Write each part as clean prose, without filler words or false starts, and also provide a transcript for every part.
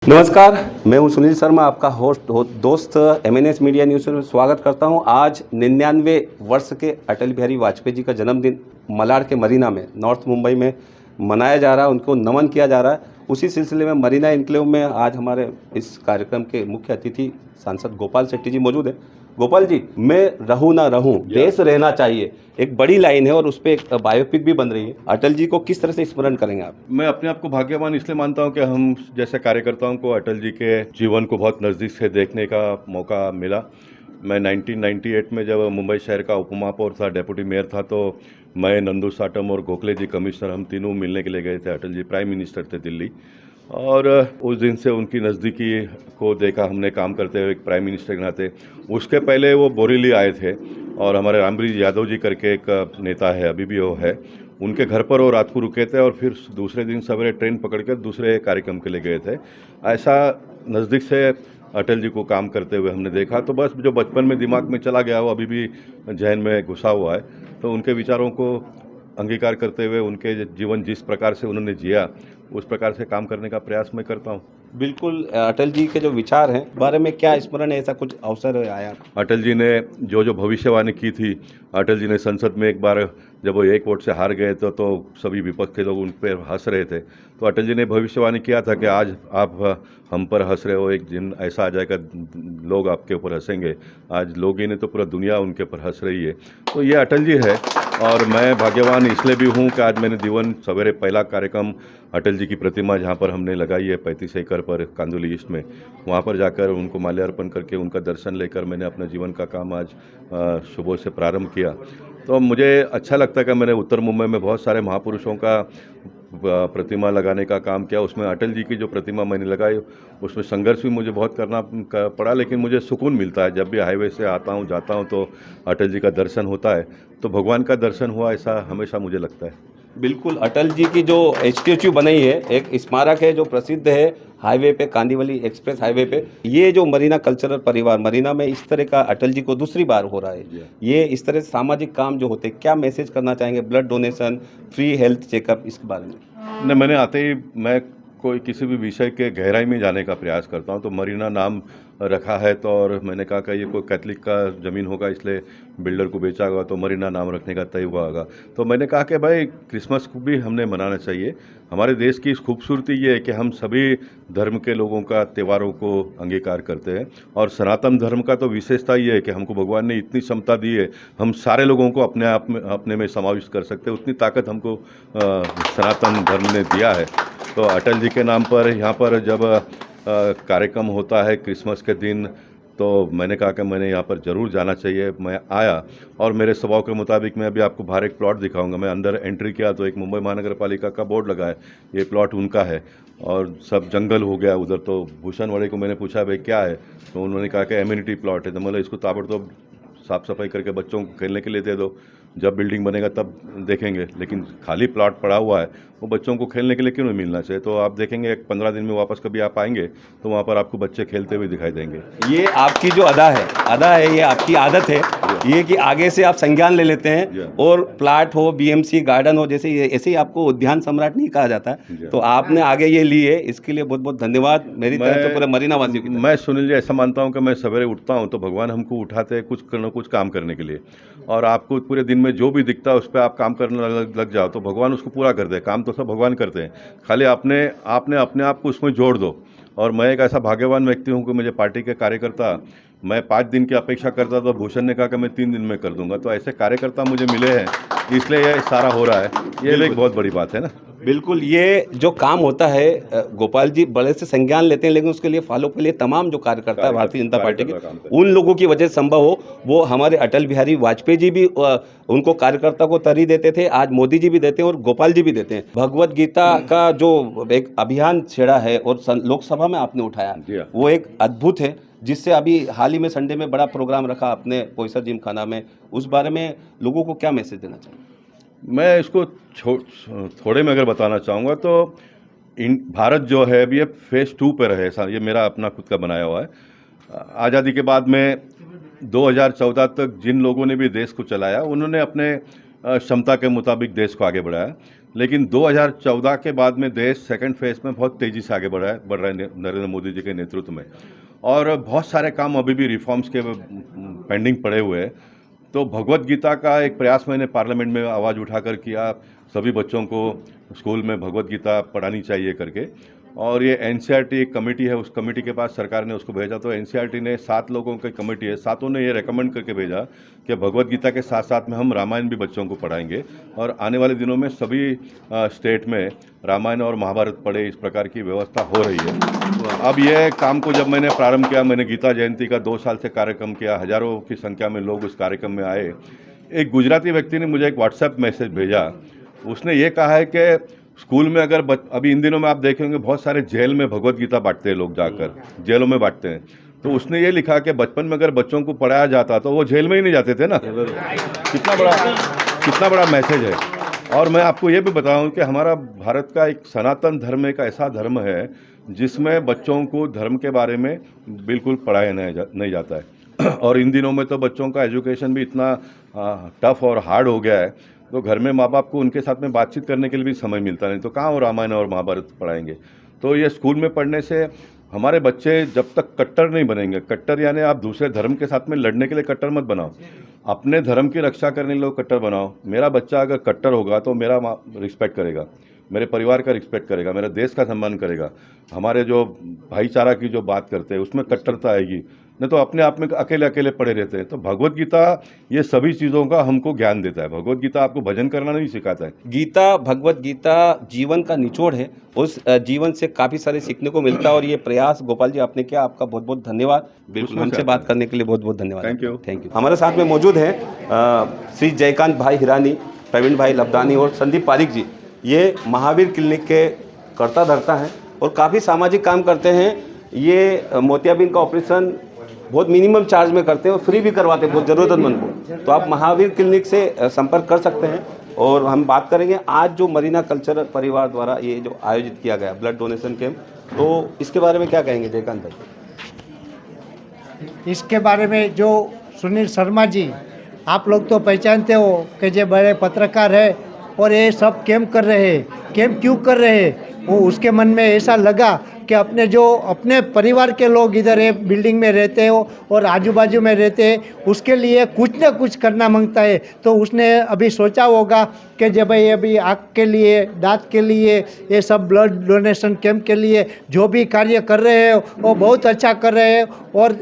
नमस्कार, मैं हूं सुनील शर्मा, आपका दोस्त एमएनएस मीडिया न्यूज़ में स्वागत करता हूं। आज 99 वर्ष के अटल बिहारी वाजपेयी जी का जन्मदिन मलाड के मरीना में नॉर्थ मुंबई में मनाया जा रहा है, उनको नमन किया जा रहा है। उसी सिलसिले में मरीना एन्क्लेव में आज हमारे इस कार्यक्रम के मुख्य अतिथि सांसद गोपाल शेट्टी जी मौजूद हैं। गोपाल जी, मैं रहूं ना रहूं, देश रहना चाहिए, एक बड़ी लाइन है और उस पर एक बायोपिक भी बन रही है। अटल जी को किस तरह से स्मरण करेंगे आप? मैं अपने आप को भाग्यवान इसलिए मानता हूं कि हम जैसे कार्यकर्ताओं को अटल जी के जीवन को बहुत नज़दीक से देखने का मौका मिला। मैं 1998 में जब मुंबई शहर का उप महापौर था, डेप्यूटी मेयर था, तो मैं, नंदू साटम और गोखले जी कमिश्नर, हम तीनों मिलने के लिए गए थे। अटल जी प्राइम मिनिस्टर थे दिल्ली, और उस दिन से उनकी नज़दीकी को देखा हमने काम करते हुए एक प्राइम मिनिस्टर के नाते। उसके पहले वो बोरीली आए थे और हमारे रामब्रिज यादव जी करके एक नेता है, अभी भी वो है, उनके घर पर वो रात को रुके थे और फिर दूसरे दिन सवेरे ट्रेन पकड़कर दूसरे कार्यक्रम के लिए गए थे। ऐसा नज़दीक से अटल जी को काम करते हुए हमने देखा। तो बस जो बचपन में दिमाग में चला गया वो अभी भी जहन में घुसा हुआ है। तो उनके विचारों को अंगीकार करते हुए उनके जीवन जिस प्रकार से उन्होंने जिया उस प्रकार से काम करने का प्रयास मैं करता हूँ। बिल्कुल, अटल जी के जो विचार हैं बारे में क्या स्मरण है, ऐसा कुछ अवसर आया? अटल जी ने जो भविष्यवाणी की थी, अटल जी ने संसद में एक बार जब वो 1 वोट से हार गए तो सभी विपक्ष के लोग उन पर हंस रहे थे। तो अटल जी ने भविष्यवाणी किया था कि आज आप हम पर हंस रहे हो, एक दिन ऐसा आ जाएगा लोग आपके ऊपर हंसेंगे। आज लोग ही नहीं तो पूरा दुनिया उनके ऊपर हंस रही है। तो ये अटल जी है, और मैं भाग्यवान इसलिए भी हूँ कि आज मैंने जीवन सवेरे पहला कार्यक्रम अटल जी की प्रतिमा जहाँ पर हमने लगाई है 35 एकड़ पर कांदुली ईस्ट में, वहाँ पर जाकर उनको माल्यार्पण करके उनका दर्शन लेकर मैंने अपने जीवन का काम आज सुबह से प्रारंभ किया। तो मुझे अच्छा लगता है कि मैंने उत्तर मुंबई में बहुत सारे महापुरुषों का प्रतिमा लगाने का काम किया। उसमें अटल जी की जो प्रतिमा मैंने लगाई उसमें संघर्ष भी मुझे बहुत करना पड़ा, लेकिन मुझे सुकून मिलता है। जब भी हाईवे से आता हूँ जाता हूँ तो अटल जी का दर्शन होता है, तो भगवान का दर्शन हुआ ऐसा हमेशा मुझे लगता है। बिल्कुल, अटल जी की जो स्टैच्यू बनाई है, एक स्मारक है जो प्रसिद्ध है हाईवे पे, कांदीवली एक्सप्रेस हाईवे पे। ये जो मरीना कल्चरल परिवार मरीना में इस तरह का अटल जी को दूसरी बार हो रहा है, ये इस तरह सामाजिक काम जो होते हैं, क्या मैसेज करना चाहेंगे? Blood donation, free health checkup, इसके बारे में? नहीं, मैंने आते ही मैं कोई किसी भी विषय के गहराई में जाने का प्रयास करता हूँ। तो मरीना नाम रखा है तो, और मैंने कहा कि ये कोई कैथलिक का ज़मीन होगा इसलिए बिल्डर को बेचा होगा, तो मरीना नाम रखने का तय हुआ होगा। तो मैंने कहा कि भाई क्रिसमस को भी हमने मनाना चाहिए। हमारे देश की खूबसूरती ये है कि हम सभी धर्म के लोगों का त्योहारों को अंगीकार करते हैं, और सनातन धर्म का तो विशेषता ये है कि हमको भगवान ने इतनी क्षमता दी है, हम सारे लोगों को अपने में समाविष्ट कर सकते हैं। उतनी ताकत हमको सनातन धर्म ने दिया है। तो अटल जी के नाम पर यहाँ पर जब कार्यक्रम होता है क्रिसमस के दिन, तो मैंने कहा कि मैंने यहाँ पर ज़रूर जाना चाहिए। मैं आया और मेरे स्वभाव के मुताबिक मैं अभी आपको बाहर एक प्लॉट दिखाऊंगा। मैं अंदर एंट्री किया तो एक मुंबई महानगर पालिका का बोर्ड लगा है, ये प्लॉट उनका है, और सब जंगल हो गया उधर। तो भूषण वाले को मैंने पूछा भाई क्या है, तो उन्होंने कहा कि एम्यूनिटी प्लॉट है। तो मतलब इसको ताबड़तोड़ साफ़ सफाई करके बच्चों को खेलने के लिए दे दो, जब बिल्डिंग बनेगा तब देखेंगे। लेकिन खाली प्लॉट पड़ा हुआ है, वो बच्चों को खेलने के लिए क्यों नहीं मिलना चाहिए? तो आप देखेंगे 15 दिन में वापस कभी आप आएंगे तो वहाँ पर आपको बच्चे खेलते हुए दिखाई देंगे। ये आपकी जो अदा है, ये आपकी आदत है, ये कि आगे से आप संज्ञान ले लेते हैं, और प्लाट हो, बीएमसी गार्डन हो, जैसे ऐसे ही आपको उद्यान सम्राट नहीं कहा जाता है, तो आपने आगे ये ली है, इसके लिए बहुत बहुत धन्यवाद मेरी तरफ से पूरे मरीना वासियों की तरफ। मैं सुनील जी ऐसा मानता हूँ कि मैं सवेरे उठता हूँ तो भगवान हमको उठाते हैं कुछ न कुछ काम करने के लिए, और आपको पूरे दिन में जो भी दिखता है उस पर आप काम करने लग जाओ तो भगवान उसको पूरा कर दे। काम तो सब भगवान करते हैं, खाली आपने अपने आप को उसमें जोड़ दो। और मैं एक ऐसा भाग्यवान व्यक्ति हूँ कि मुझे पार्टी के कार्यकर्ता, मैं 5 दिन की अपेक्षा करता तो भूषण ने कहा कि मैं 3 दिन में कर दूंगा। तो ऐसे कार्यकर्ता मुझे मिले हैं, इसलिए ये सारा हो रहा है। ये एक बहुत बड़ी बात है ना। बिल्कुल, ये जो काम होता है, गोपाल जी बड़े से संज्ञान लेते हैं, लेकिन उसके लिए फॉलो के लिए तमाम जो कार्यकर्ता है भारतीय जनता पार्टी के, उन लोगों की वजह से संभव हो। वो हमारे अटल बिहारी वाजपेयी जी भी उनको कार्यकर्ता को तरी देते थे, आज मोदी जी भी देते हैं और गोपाल जी भी देते हैं। भगवत गीता का जो एक अभियान छेड़ा है और लोकसभा में आपने उठाया, वो एक अद्भुत है, जिससे अभी हाल ही में संडे में बड़ा प्रोग्राम रखा आपने पोईसर जिम खाना में। उस बारे में लोगों को क्या मैसेज देना चाहिए? मैं इसको थोड़े में अगर बताना चाहूँगा तो भारत जो है अभी ये फेज़ 2 पर है। ये मेरा अपना खुद का बनाया हुआ है। आज़ादी के बाद में 2014 तक जिन लोगों ने भी देश को चलाया उन्होंने अपने क्षमता के मुताबिक देश को आगे बढ़ाया। लेकिन 2014 के बाद में देश सेकंड फेज में बहुत तेज़ी से आगे बढ़ रहा है नरेंद्र मोदी जी के नेतृत्व में, और बहुत सारे काम अभी भी रिफॉर्म्स के पेंडिंग पड़े हुए हैं। तो भगवत गीता का एक प्रयास मैंने पार्लियामेंट में आवाज़ उठाकर किया, सभी बच्चों को स्कूल में भगवत गीता पढ़ानी चाहिए करके। और ये एनसीईआरटी एक कमेटी है, उस कमेटी के पास सरकार ने उसको भेजा। तो एनसीईआरटी ने 7 लोगों की कमेटी है, 7 ने ये रेकमेंड करके भेजा कि भगवत गीता के साथ साथ में हम रामायण भी बच्चों को पढ़ाएंगे, और आने वाले दिनों में सभी स्टेट में रामायण और महाभारत पढ़े, इस प्रकार की व्यवस्था हो रही है। तो अब ये काम को जब मैंने प्रारंभ किया, मैंने गीता जयंती का 2 साल से कार्यक्रम किया, हज़ारों की संख्या में लोग उस कार्यक्रम में आए। एक गुजराती व्यक्ति ने मुझे एक व्हाट्सएप मैसेज भेजा, उसने ये कहा है कि स्कूल में अगर अभी इन दिनों में आप देखेंगे बहुत सारे जेल में भगवत गीता बांटते हैं लोग, जाकर जेलों में बांटते हैं। तो उसने ये लिखा कि बचपन में अगर बच्चों को पढ़ाया जाता तो वो जेल में ही नहीं जाते थे ना। कितना बड़ा मैसेज है। और मैं आपको ये भी बताऊं कि हमारा भारत का एक सनातन धर्म एक ऐसा धर्म है जिसमें बच्चों को धर्म के बारे में बिल्कुल पढ़ाया नहीं जाता है। और इन दिनों में तो बच्चों का एजुकेशन भी इतना टफ और हार्ड हो गया है, तो घर में माँ बाप को उनके साथ में बातचीत करने के लिए भी समय मिलता नहीं, तो कहाँ वो रामायण और महाभारत पढ़ाएंगे। तो ये स्कूल में पढ़ने से हमारे बच्चे जब तक कट्टर नहीं बनेंगे, कट्टर यानी आप दूसरे धर्म के साथ में लड़ने के लिए कट्टर मत बनाओ, अपने धर्म की रक्षा करने के लिए कट्टर बनाओ। मेरा बच्चा अगर कट्टर होगा तो मेरा रिस्पेक्ट करेगा, मेरे परिवार का रिस्पेक्ट करेगा, मेरे देश का सम्मान करेगा, हमारे जो भाईचारा की जो बात करते हैं उसमें कट्टरता आएगी, नहीं तो अपने आप में अकेले अकेले पड़े रहते हैं। तो भगवत गीता ये सभी चीज़ों का हमको ज्ञान देता है। भगवत गीता आपको भजन करना नहीं सिखाता है। गीता, भगवत गीता जीवन का निचोड़ है, उस जीवन से काफ़ी सारे सीखने को मिलता है। और ये प्रयास गोपाल जी आपने किया, आपका बहुत बहुत धन्यवाद। बिल्कुल, हमसे बात करने के लिए बहुत बहुत धन्यवाद। Thank you. हमारे साथ में मौजूद हैं श्री जयकांत भाई हिरानी, प्रवीण भाई लबदानी और संदीप पारिक जी। ये महावीर क्लिनिक के कर्ता धर्ता हैं और काफ़ी सामाजिक काम करते हैं। ये मोतियाबिंद का ऑपरेशन बहुत मिनिमम चार्ज में करते हैं और फ्री भी करवाते हैं बहुत ज़रूरतमंद को। तो आप महावीर क्लिनिक से संपर्क कर सकते हैं। और हम बात करेंगे आज जो मरीना कल्चरल परिवार द्वारा ये जो आयोजित किया गया ब्लड डोनेशन कैंप, तो इसके बारे में क्या कहेंगे जयकांत भाई? इसके बारे में जो सुनील शर्मा जी, आप लोग तो पहचानते हो कि जो बड़े पत्रकार है और ये सब कैंप कर रहे हैं। कैंप क्यों कर रहे हैं? वो उसके मन में ऐसा लगा कि अपने परिवार के लोग इधर एक बिल्डिंग में रहते हो और आजू बाजू में रहते हैं, उसके लिए कुछ ना कुछ करना मांगता है। तो उसने अभी सोचा होगा कि जब भाई अभी आँख के लिए, दांत के लिए, ये सब ब्लड डोनेशन कैंप के लिए जो भी कार्य कर रहे हैं वो बहुत अच्छा कर रहे हैं। और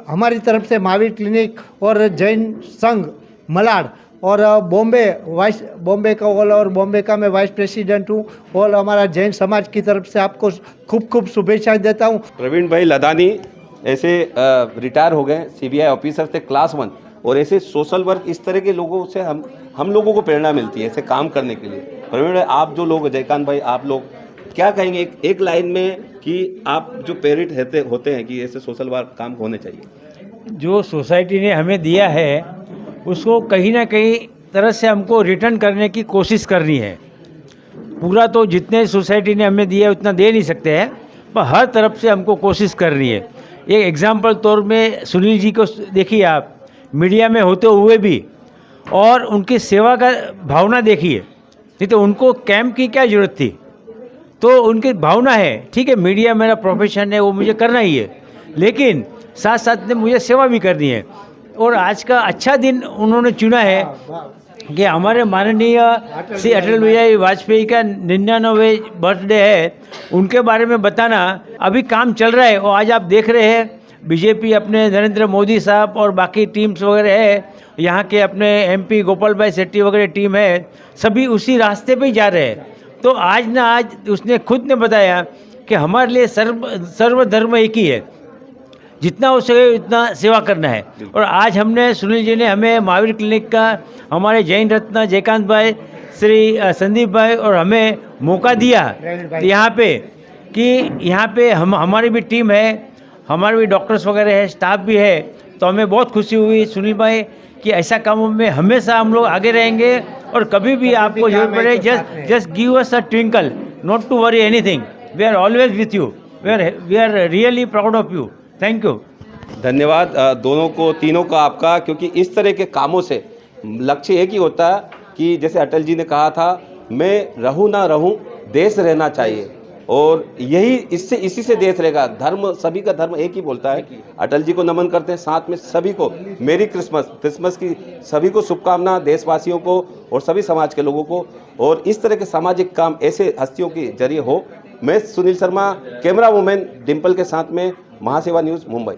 हमारी तरफ से महावीर क्लिनिक और जैन संघ मलाड और बॉम्बे का ऑल ओवर बॉम्बे का मैं वाइस प्रेसिडेंट हूँ, और हमारा जैन समाज की तरफ से आपको खूब खूब शुभेच्छाएं देता हूँ। प्रवीण भाई लदानी ऐसे रिटायर हो गए सीबीआई ऑफिसर थे क्लास 1, और ऐसे सोशल वर्क इस तरह के लोगों से हम लोगों को प्रेरणा मिलती है ऐसे काम करने के लिए। प्रवीण भाई, आप जो लोग, जयकांत भाई, आप लोग क्या कहेंगे एक लाइन में कि आप जो प्रेरित होते हैं कि ऐसे सोशल वर्क काम होने चाहिए? जो सोसाइटी ने हमें दिया है उसको कहीं ना कहीं तरह से हमको रिटर्न करने की कोशिश करनी है। पूरा तो जितने सोसाइटी ने हमें दिया है उतना दे नहीं सकते हैं, पर हर तरफ से हमको कोशिश करनी है। एक एग्जाम्पल तौर में सुनील जी को देखिए, आप मीडिया में होते हुए भी, और उनकी सेवा का भावना देखिए। नहीं तो उनको कैंप की क्या ज़रूरत थी? तो उनकी भावना है, ठीक है मीडिया मेरा प्रोफेशन है, वो मुझे करना ही है, लेकिन साथ साथ में मुझे सेवा भी करनी है। और आज का अच्छा दिन उन्होंने चुना है कि हमारे माननीय श्री अटल बिहारी वाजपेयी का 99वें बर्थडे है, उनके बारे में बताना। अभी काम चल रहा है और आज आप देख रहे हैं बीजेपी अपने नरेंद्र मोदी साहब और बाकी टीम्स वगैरह है, यहाँ के अपने एमपी गोपाल भाई शेट्टी वगैरह टीम है, सभी उसी रास्ते पे ही जा रहे हैं। तो आज उसने खुद ने बताया कि हमारे लिए सर्वधर्म एक ही है, जितना हो सके उतना सेवा करना है। और आज हमने, सुनील जी ने हमें महावीर क्लिनिक का, हमारे जैन रत्न जयकांत भाई, श्री संदीप भाई और हमें मौका दिया यहाँ पे कि यहाँ पे हमारी भी टीम है, हमारे भी डॉक्टर्स वगैरह है, स्टाफ भी है। तो हमें बहुत खुशी हुई सुनील भाई कि ऐसा कामों में हमेशा हम लोग आगे रहेंगे, और कभी भी आपको जरूरत पड़े just give us a twinkle, not to worry anything, we are always with you, we are really proud of you. Thank you. धन्यवाद दोनों को, तीनों का आपका, क्योंकि इस तरह के कामों से लक्ष्य एक ही होता है कि जैसे अटल जी ने कहा था, मैं रहूं ना रहूं, देश रहना चाहिए, और यही इसी से देश रहेगा। धर्म, सभी का धर्म एक ही बोलता है। अटल जी को नमन करते हैं, साथ में सभी को मेरी क्रिसमस की सभी को शुभकामना, देशवासियों को और सभी समाज के लोगों को। और इस तरह के सामाजिक काम ऐसे हस्तियों के जरिए हो। मैं सुनील शर्मा, कैमरा वुमेन डिम्पल के साथ में, महासेवा न्यूज़, मुंबई।